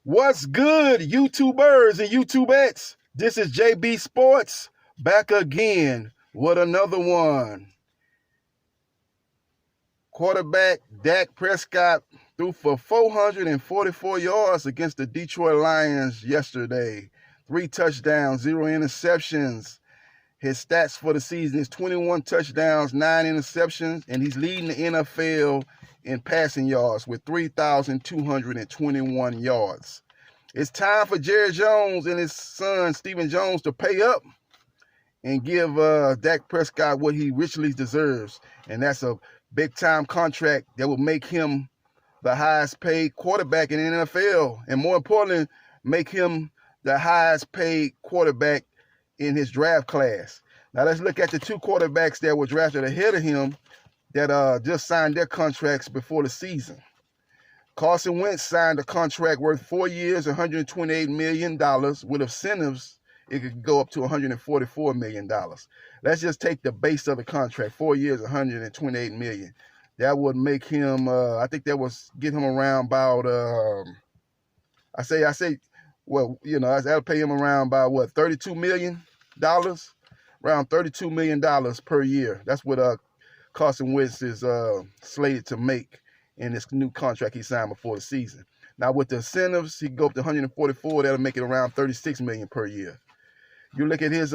What's good, YouTubers and YouTubettes? This is JB Sports back again with another one. Quarterback Dak Prescott threw for 444 yards against the Detroit Lions yesterday. 3 touchdowns, 0 interceptions. His stats for the season is 21 touchdowns, 9 interceptions, and he's leading the NFL in passing yards with 3,221 yards. It's time for Jerry Jones and his son, Stephen Jones, to pay up and give Dak Prescott what he richly deserves. And that's a big-time contract that will make him the highest-paid quarterback in the NFL. And more importantly, make him the highest-paid quarterback in his draft class. Now, let's look at the 2 quarterbacks that were drafted ahead of him that just signed their contracts before the season. Carson Wentz signed a contract worth 4 years, $128 million. With incentives, it could go up to $144 million. Let's just take the base of the contract, 4 years, $128 million. That would make him, I think that was get him around about, that'll pay him around about, $32 million? Around $32 million per year. That's what Carson Wentz is slated to make in this new contract he signed before the season. Now with the incentives, he can go up to 144. That'll make it around $36 million per year. You look at his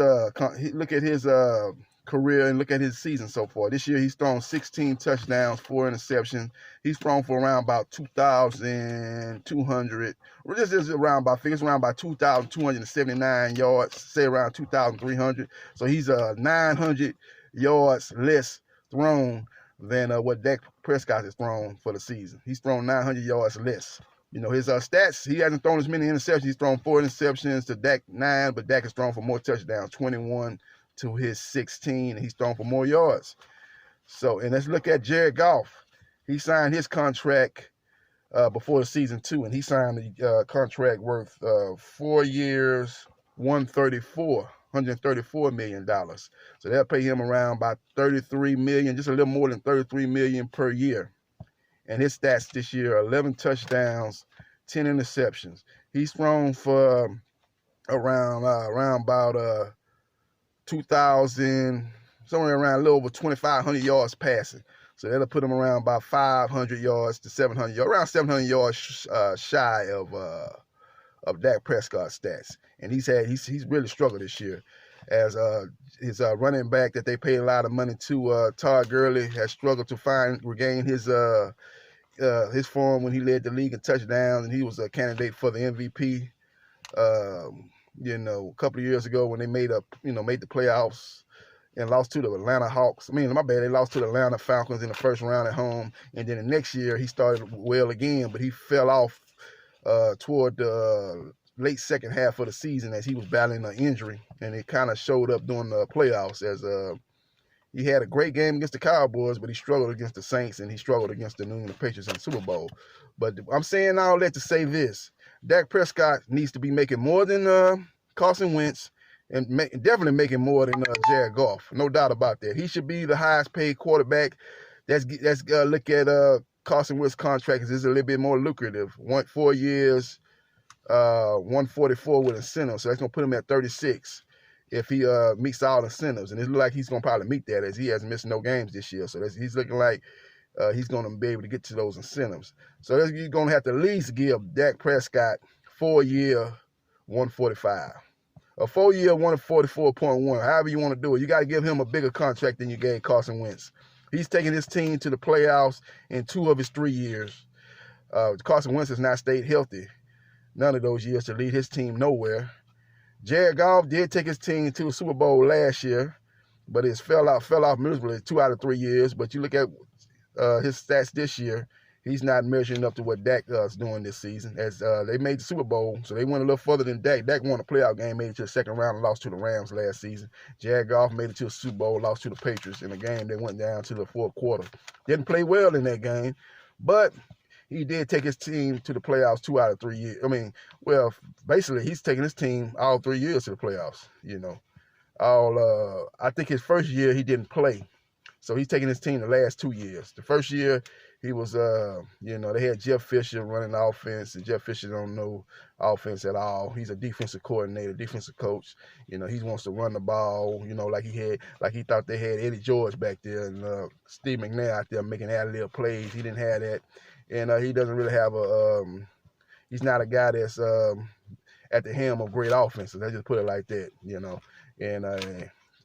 career and look at his season so far. This year he's thrown 16 touchdowns, 4 interceptions. He's thrown for around about 2,200. This is around about 2,279 yards. Say around 2,300. So he's 900 yards less thrown than what Dak Prescott has thrown for the season. He's thrown 900 yards less. You know, his stats, he hasn't thrown as many interceptions. He's thrown 4 interceptions to Dak 9, but Dak has thrown for more touchdowns, 21 to his 16, and he's thrown for more yards. So, and let's look at Jared Goff. He signed his contract before the season too, and he signed the contract worth 4 years, $134 million. So they'll pay him around about $33 million, just a little more than $33 million per year. And his stats this year are 11 touchdowns, 10 interceptions. He's thrown for around about 2,000, somewhere around a little over 2,500 yards passing. So that'll put him around about 500 yards to 700 yards, around 700 yards shy of Dak Prescott's stats. And he's really struggled this year, as his running back that they paid a lot of money to, Todd Gurley, has struggled to regain his form when he led the league in touchdowns, and he was a candidate for the MVP. A couple of years ago when they made the playoffs and lost to the Atlanta Hawks. They lost to the Atlanta Falcons in the first round at home, and then the next year he started well again, but he fell off toward the late second half of the season as he was battling an injury, and it kind of showed up during the playoffs as he had a great game against the Cowboys, but he struggled against the Saints, and he struggled against the New England Patriots in the Super Bowl. But I'm saying all that to say this: Dak Prescott needs to be making more than Carson Wentz, and definitely making more than Jared Goff. No doubt about that. He should be the highest paid quarterback. Let's look at Carson Wentz's contract, because it's a little bit more lucrative. 4 years, 144 with incentives, so that's going to put him at 36 if he meets all incentives. And it looks like he's going to probably meet that, as he hasn't missed no games this year. So he's looking like he's going to be able to get to those incentives. So you're going to have to at least give Dak Prescott 4 year, 145. A 4 year, 144.1. However you want to do it. You got to give him a bigger contract than you gave Carson Wentz. He's taking his team to the playoffs in 2 of his 3 years. Carson Wentz has not stayed healthy none of those years to lead his team nowhere. Jared Goff did take his team to a Super Bowl last year, but it fell off miserably 2 out of 3 years. But you look at his stats this year, he's not measuring up to what Dak is doing this season. As they made the Super Bowl, so they went a little further than Dak. Dak won a playoff game, made it to the second round, and lost to the Rams last season. Jared Goff made it to a Super Bowl, lost to the Patriots in a game that went down to the fourth quarter. Didn't play well in that game, but he did take his team to the playoffs 2 out of 3 years. Basically, he's taking his team all 3 years to the playoffs. I think his first year he didn't play, so he's taking his team the last 2 years. The first year He was, they had Jeff Fisher running the offense, and Jeff Fisher don't know offense at all. He's a defensive coordinator, defensive coach. He wants to run the ball, like he thought they had Eddie George back there and Steve McNair out there making ad-lib plays. He didn't have that, and he doesn't really have he's not a guy that's at the helm of great offenses. Let's just put it like that,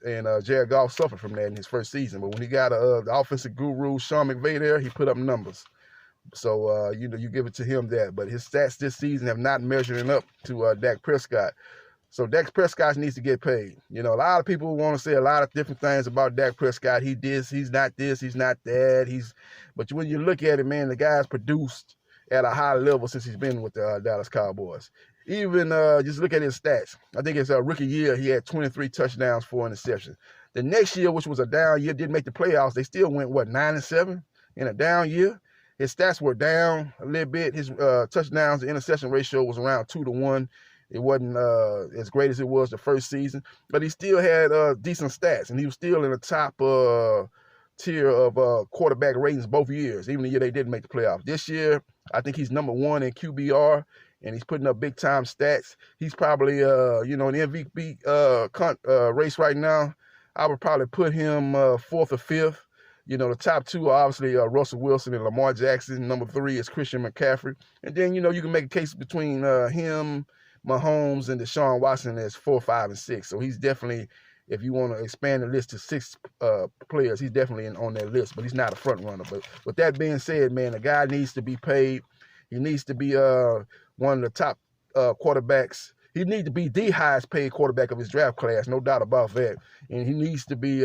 And Jared Goff suffered from that in his first season. But when he got the offensive guru, Sean McVay there, he put up numbers. So, you give it to him that. But his stats this season have not measuring up to Dak Prescott. So Dak Prescott needs to get paid. A lot of people want to say a lot of different things about Dak Prescott. He's not this, he's not that. But when you look at it, man, the guy's produced at a high level since he's been with the Dallas Cowboys. Even just look at his stats. I think his rookie year, he had 23 touchdowns, 4 interceptions. The next year, which was a down year, didn't make the playoffs. They still went, 9-7 in a down year. His stats were down a little bit. His touchdowns to interception ratio was around 2-1. It wasn't as great as it was the first season, but he still had decent stats, and he was still in the top tier of quarterback ratings both years, even the year they didn't make the playoffs. This year, I think he's number 1 in QBR, and he's putting up big-time stats. He's probably, in the MVP race right now. I would probably put him 4th or 5th. The top 2 are obviously Russell Wilson and Lamar Jackson. Number 3 is Christian McCaffrey. And then, you can make a case between him, Mahomes, and Deshaun Watson as 4, 5, and 6. So he's definitely, if you want to expand the list to 6 players, he's definitely on that list, but he's not a front runner. But with that being said, man, the guy needs to be paid. He needs to be one of the top quarterbacks. He needs to be the highest paid quarterback of his draft class, no doubt about that. And he needs to be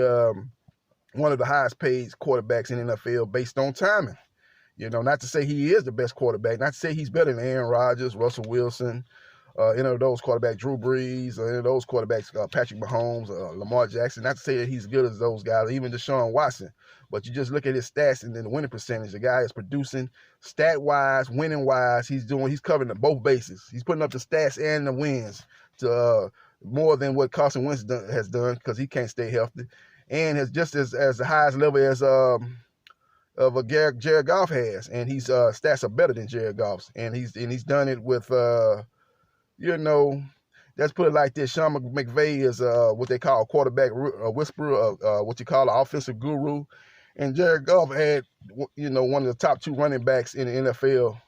one of the highest paid quarterbacks in the NFL based on timing. Not to say he is the best quarterback, not to say he's better than Aaron Rodgers, Russell Wilson, any of those quarterbacks, Drew Brees, any of those quarterbacks, Patrick Mahomes, Lamar Jackson. Not to say that he's good as those guys, even Deshaun Watson. But you just look at his stats and then the winning percentage. The guy is producing stat-wise, winning-wise. He's covering both bases. He's putting up the stats and the wins to more than what Carson Wentz has done because he can't stay healthy, and has just as the highest level as Jared Goff has. And his stats are better than Jared Goff's, and he's done it with let's put it like this. Sean McVay is what they call a quarterback whisperer, what you call an offensive guru. And Jared Goff had, one of the top 2 running backs in the NFL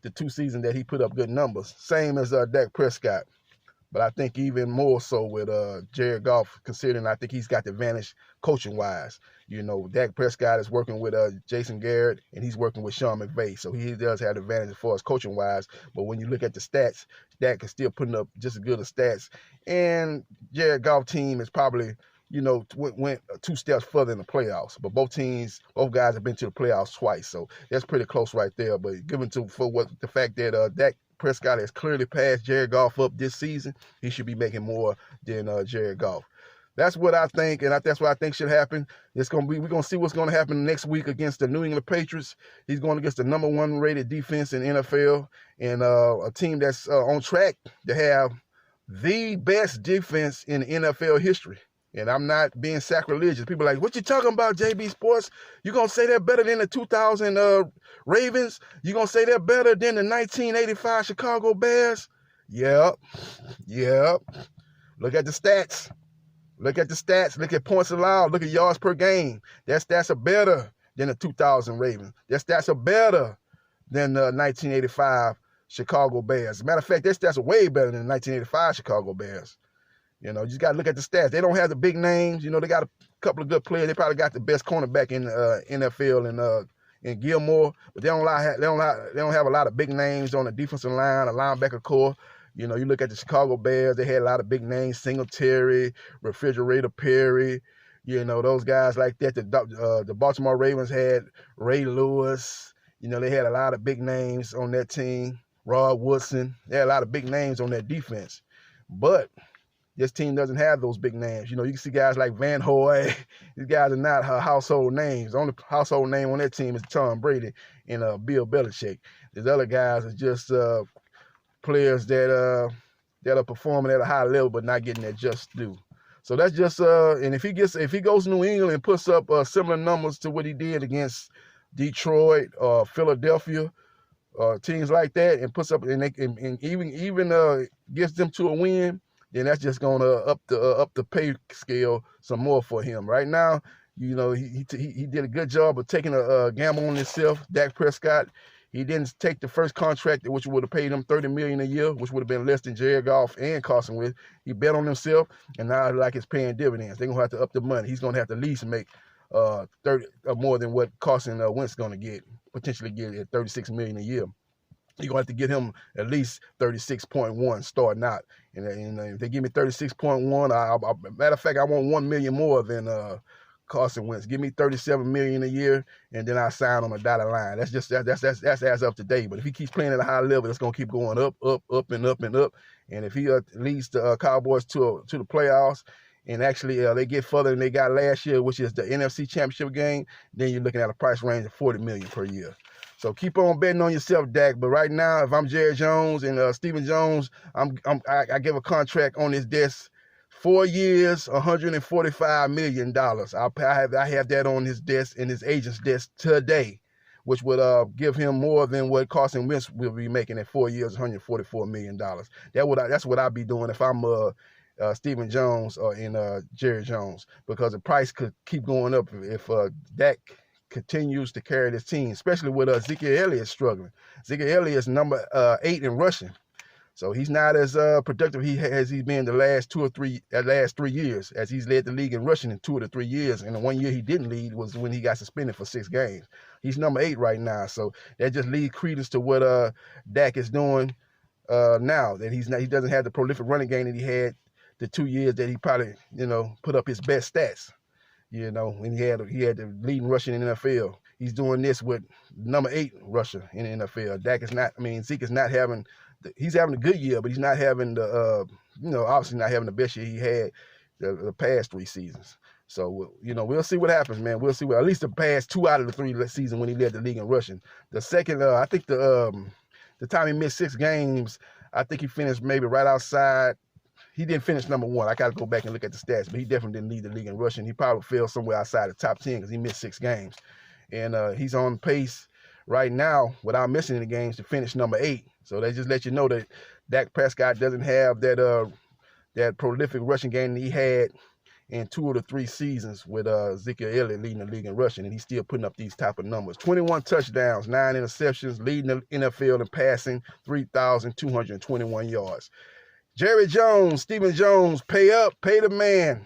the 2 seasons that he put up good numbers. Same as Dak Prescott. But I think even more so with Jared Goff, considering I think he's got the advantage coaching-wise. Dak Prescott is working with Jason Garrett, and he's working with Sean McVay. So he does have the advantage as far as coaching-wise. But when you look at the stats, Dak is still putting up just as good as stats. And Jared Goff team is probably, went 2 steps further in the playoffs. But both guys have been to the playoffs twice. So that's pretty close right there. But given the fact that Dak Prescott has clearly passed Jared Goff up this season, he should be making more than Jared Goff. That's what I think, and that's what I think should happen. We're going to see what's going to happen next week against the New England Patriots. He's going against the number 1 rated defense in NFL, and a team that's on track to have the best defense in NFL history. And I'm not being sacrilegious. People are like, what you talking about, JB Sports? You going to say they're better than the 2000 Ravens? You going to say they're better than the 1985 Chicago Bears? Yep. Look at the stats. Look at points allowed. Look at yards per game. Their stats are better than the 2000 Ravens. Their stats are better than the 1985 Chicago Bears. As a matter of fact, their stats are way better than the 1985 Chicago Bears. You just got to look at the stats. They don't have the big names. They got a couple of good players. They probably got the best cornerback in the NFL in Gilmore, but they don't have a lot of big names on the defensive line, a linebacker core. You look at the Chicago Bears. They had a lot of big names: Singletary, Refrigerator Perry. Those guys like that. The Baltimore Ravens had Ray Lewis. They had a lot of big names on that team. Rod Woodson. They had a lot of big names on that defense, but this team doesn't have those big names. You can see guys like Van Hoy. These guys are not household names. The only household name on that team is Tom Brady and Bill Belichick. These other guys are just players that are performing at a high level but not getting their just due. So that's just and if he goes to New England and puts up similar numbers to what he did against Detroit, Philadelphia, teams like that, and puts up and even gets them to a win, then that's just gonna up the pay scale some more for him. Right now, he did a good job of taking a gamble on himself. Dak Prescott, he didn't take the first contract, which would have paid him $30 million a year, which would have been less than Jared Goff and Carson Wentz. He bet on himself, and now like it's paying dividends. They're gonna have to up the money. He's gonna have to at least make 30 more than what Carson Wentz gonna get, potentially get at $36 million a year. You're going to have to get him at least 36.1 starting out. And if they give me 36.1, matter of fact, I want $1 million more than Carson Wentz. Give me $37 million a year, and then I sign on a dotted line. That's as of today. But if he keeps playing at a high level, it's going to keep going up, and up, and up. And if he leads the Cowboys to the playoffs, and actually they get further than they got last year, which is the NFC Championship game, then you're looking at a price range of $40 million per year. So keep on betting on yourself, Dak. But right now, if I'm Jerry Jones and Stephen Jones, I give a contract on his desk, 4 years, $145 million. I have that on his desk and his agent's desk today, which would give him more than what Carson Wentz will be making at 4 years, $144 million. That's what I'd be doing if I'm Stephen Jones and Jerry Jones, because the price could keep going up if Dak continues to carry this team, especially with Ezekiel Elliott struggling. Ezekiel Elliott is number 8 in rushing, so he's not as productive as he's been the last 3 years, as he's led the league in rushing in 2 of the 3 years. And the 1 year he didn't lead was when he got suspended for 6 games. He's number 8 right now, so that just leads credence to what Dak is doing now. That he doesn't have the prolific running game that he had the 2 years that he probably put up his best stats. When he had the leading rusher in the NFL. He's doing this with number 8 rusher in the NFL. Zeke is not having, he's having a good year, but he's not having obviously not having the best year he had the past 3 seasons. So, we'll see what happens, man. We'll see at least the past 2 out of the 3 seasons when he led the league in rushing. The second, I think the time he missed 6 games, I think he finished maybe right outside. He didn't finish number 1. I got to go back and look at the stats, but he definitely didn't lead the league in rushing. He probably fell somewhere outside the top 10 because he missed 6 games. And he's on pace right now, without missing any games, to finish number 8. So they just let you know that Dak Prescott doesn't have that prolific rushing game that he had in 2 of the 3 seasons with Ezekiel Elliott leading the league in rushing, and he's still putting up these type of numbers. 21 touchdowns, 9 interceptions, leading the NFL in passing, 3,221 yards. Jerry Jones, Stephen Jones, pay up, pay the man.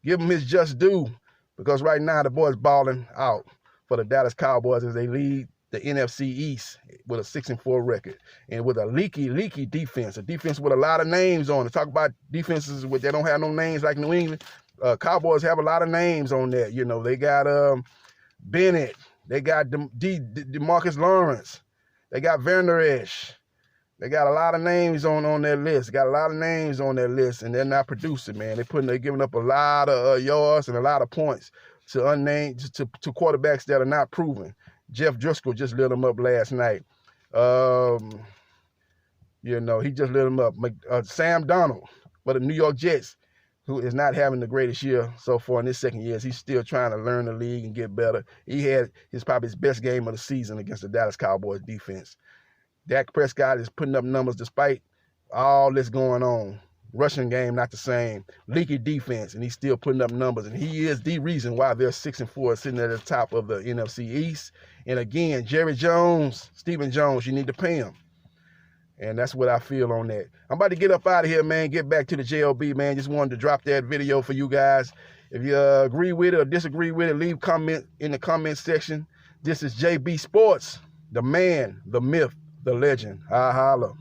Give him his just due, because right now the boy's balling out for the Dallas Cowboys as they lead the NFC East with a 6-4 record and with a leaky defense, a defense with a lot of names on it. Talk about defenses that don't have no names like New England. Cowboys have a lot of names on there. They got Bennett, they got DeMarcus Lawrence, they got Van Der Esch. They got a lot of names on their list. And they're not producing, man. They're giving up a lot of yards and a lot of points to quarterbacks that are not proven. Jeff Driscoll just lit them up last night. He just lit them up. Sam Darnold for the New York Jets, who is not having the greatest year so far in his second year. He's still trying to learn the league and get better. He had probably his best game of the season against the Dallas Cowboys defense. Dak Prescott is putting up numbers despite all this going on. Rushing game, not the same. Leaky defense, and he's still putting up numbers. And he is the reason why they're 6-4, sitting at the top of the NFC East. And again, Jerry Jones, Stephen Jones, you need to pay him. And that's what I feel on that. I'm about to get up out of here, man. Get back to the JLB, man. Just wanted to drop that video for you guys. If you agree with it or disagree with it, leave comment in the comment section. This is JB Sports, the man, the myth, the legend. I holla.